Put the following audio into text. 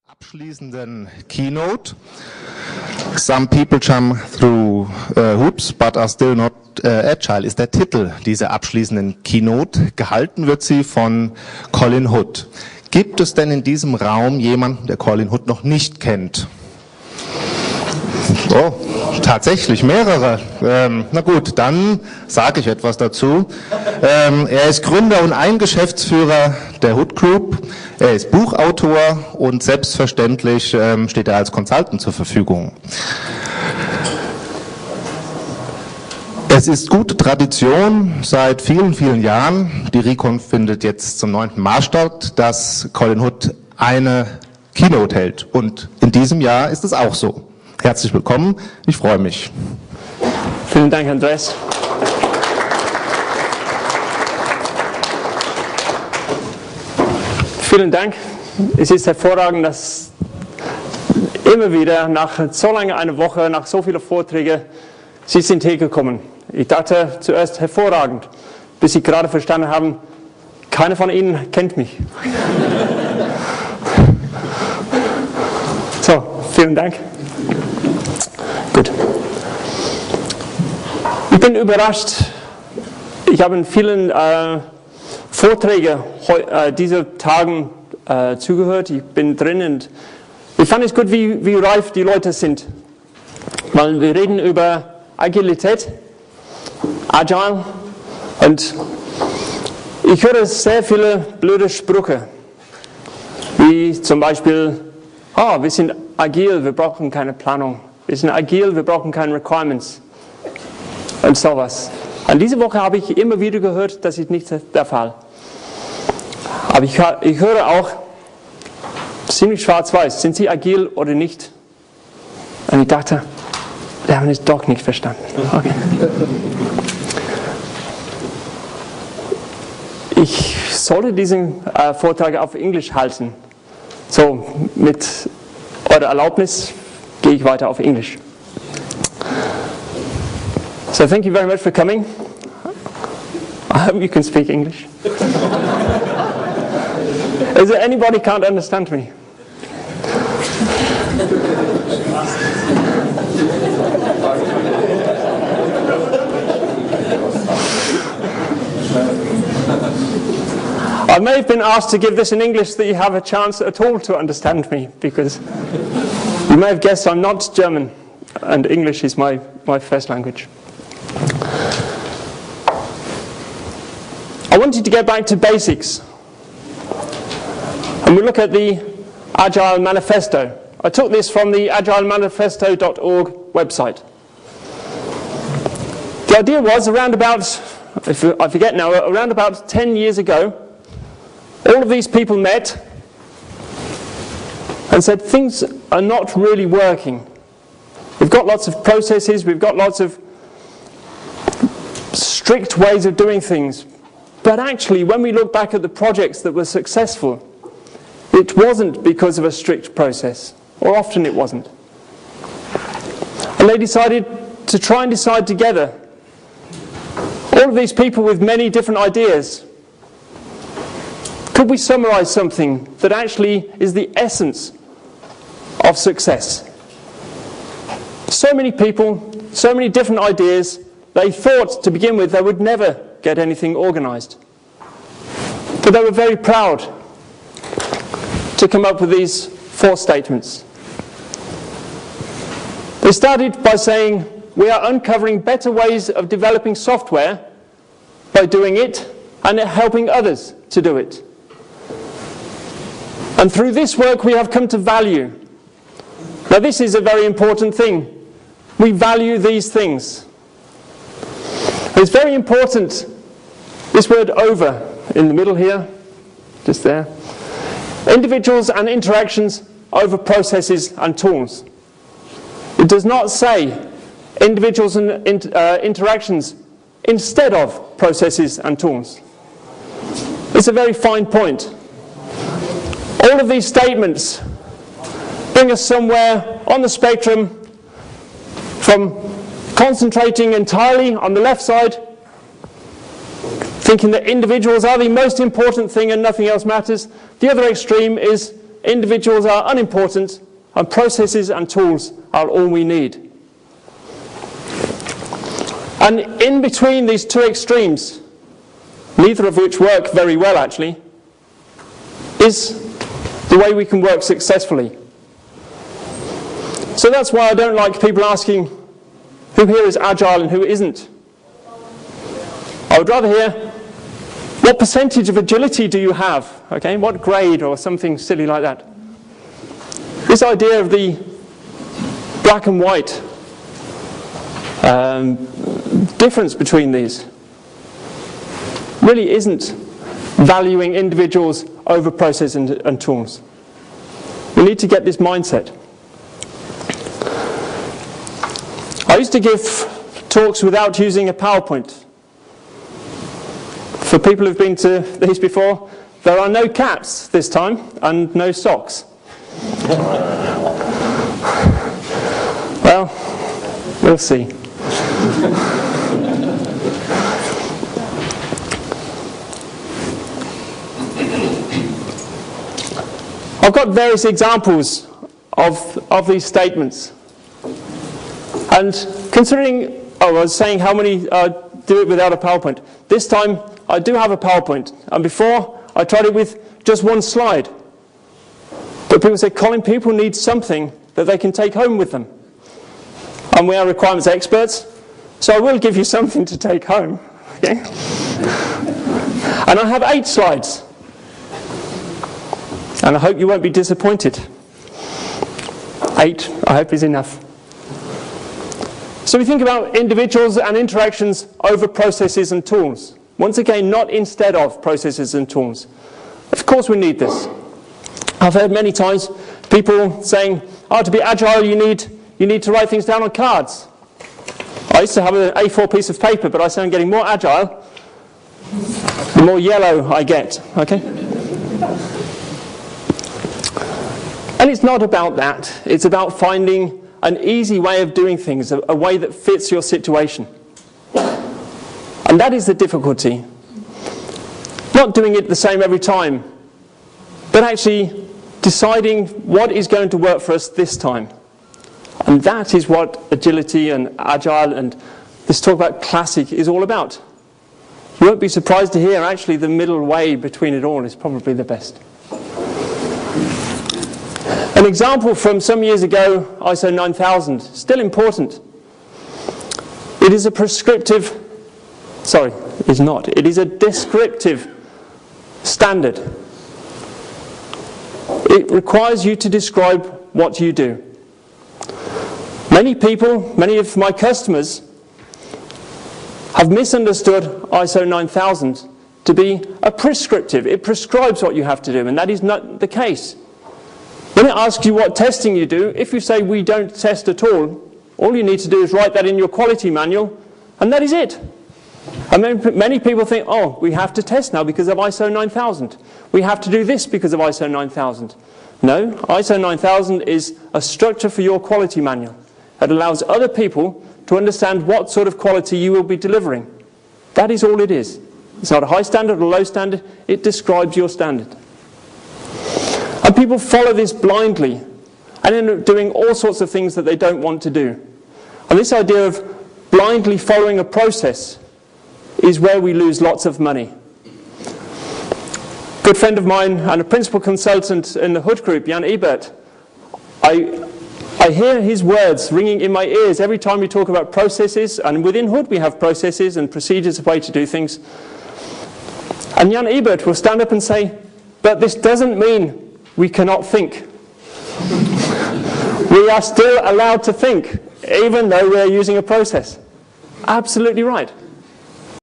Abschließenden Keynote. Some people jump through hoops, but are still not agile, ist der Titel dieser abschließenden Keynote. Gehalten wird sie von Colin Hood. Gibt es denn in diesem Raum jemanden, der Colin Hood noch nicht kennt? Oh, tatsächlich mehrere. Na gut, dann sage ich etwas dazu. Er ist Gründer und ein Geschäftsführer der Hood Group. Er ist Buchautor und selbstverständlich steht er als Consultant zur Verfügung. Es ist gute Tradition seit vielen, vielen Jahren. Die Recon findet jetzt zum 9. Mal statt, dass Colin Hood eine Keynote hält. Und in diesem Jahr ist es auch so. Herzlich willkommen, ich freue mich. Vielen Dank, Andreas. Vielen Dank. Es ist hervorragend, dass immer wieder nach so langer einer Woche, nach so vielen Vorträgen, Sie sind hier gekommen. Ich dachte zuerst hervorragend, bis Sie gerade verstanden haben, keiner von Ihnen kennt mich. So, vielen Dank. Gut. Ich bin überrascht. Ich habe in vielen Vorträgen diese Tagen zugehört. Ich bin drin und ich fand es gut, wie reif die Leute sind. Weil wir reden über Agilität, Agile, und ich höre sehr viele blöde Sprüche. Wie zum Beispiel, wir sind agil, wir brauchen keine Planung. Wir sind agil, wir brauchen keine Requirements und sowas. Und diese Woche habe ich immer wieder gehört, das ist nicht der Fall. Aber ich höre auch ziemlich schwarz-weiß, sind Sie agil oder nicht? Und ich dachte, wir haben es doch nicht verstanden. Okay. Ich sollte diesen Vortrag auf Englisch halten. So, mit eurer Erlaubnis gehe ich weiter auf Englisch. So thank you very much for coming. I hope you can speak English. Is there anybody can't understand me? I may have been asked to give this in English so that you have a chance at all to understand me, because you may have guessed I'm not German, and English is my first language. I wanted to get back to basics, and we look at the Agile Manifesto. I took this from the agilemanifesto.org website. The idea was around about, I forget now, around about 10 years ago, all of these people met and said things are not really working. We've got lots of processes, we've got lots of strict ways of doing things, but actually when we look back at the projects that were successful, it wasn't because of a strict process, or often it wasn't. And they decided to try and decide together, all of these people with many different ideas, could we summarize something that actually is the essence of success? So many people, so many different ideas, they thought to begin with they would never get anything organized. But they were very proud to come up with these 4 statements. They started by saying, we are uncovering better ways of developing software by doing it and helping others to do it. And through this work we have come to value. Now this is a very important thing. We value these things. It's very important, this word over in the middle here, just there. Individuals and interactions over processes and tools. It does not say individuals and interactions instead of processes and tools. It's a very fine point. All of these statements bring us somewhere on the spectrum from concentrating entirely on the left side, thinking that individuals are the most important thing and nothing else matters. The other extreme is individuals are unimportant and processes and tools are all we need. And in between these two extremes, neither of which work very well actually, is the way we can work successfully. So that's why I don't like people asking who here is agile and who isn't. I would rather hear, what percentage of agility do you have? Okay, what grade or something silly like that. This idea of the black and white difference between these really isn't valuing individuals over processes and tools. We need to get this mindset. I used to give talks without using a PowerPoint. For people who've been to these before, there are no caps this time and no socks. Well, we'll see. I've got various examples of these statements. And considering, I was saying how many do it without a PowerPoint. This time I do have a PowerPoint. And before I tried it with just one slide. But people say, Colin, people need something that they can take home with them. And we are requirements experts, so I will give you something to take home. Okay? And I have 8 slides. And I hope you won't be disappointed. 8, I hope, is enough. So we think about individuals and interactions over processes and tools. Once again, not instead of processes and tools. Of course we need this. I've heard many times people saying, oh, to be agile you need to write things down on cards. I used to have an A4 piece of paper, but I say I'm getting more agile the more yellow I get. Okay? And it's not about that. It's about finding an easy way of doing things, a way that fits your situation. And that is the difficulty. Not doing it the same every time, but actually deciding what is going to work for us this time. And that is what agility and agile and this talk about classic is all about. You won't be surprised to hear actually the middle way between it all is probably the best. An example from some years ago, ISO 9000, still important. It is a prescriptive, sorry, it's not. It is a descriptive standard. It requires you to describe what you do. Many people, many of my customers, have misunderstood ISO 9000 to be a prescriptive. It prescribes what you have to do, and that is not the case. When it asks you what testing you do, if you say we don't test at all you need to do is write that in your quality manual, and that is it. And many people think, oh, we have to test now because of ISO 9000. We have to do this because of ISO 9000. No, ISO 9000 is a structure for your quality manual. It allows other people to understand what sort of quality you will be delivering. That is all it is. It's not a high standard or low standard. It describes your standard. And people follow this blindly and end up doing all sorts of things that they don't want to do. And this idea of blindly following a process is where we lose lots of money. A good friend of mine and a principal consultant in the Hood Group, Jan Ebert, I hear his words ringing in my ears every time we talk about processes, and within Hood we have processes and procedures, a way to do things. And Jan Ebert will stand up and say, but this doesn't mean we cannot think. We are still allowed to think, even though we are using a process. Absolutely right.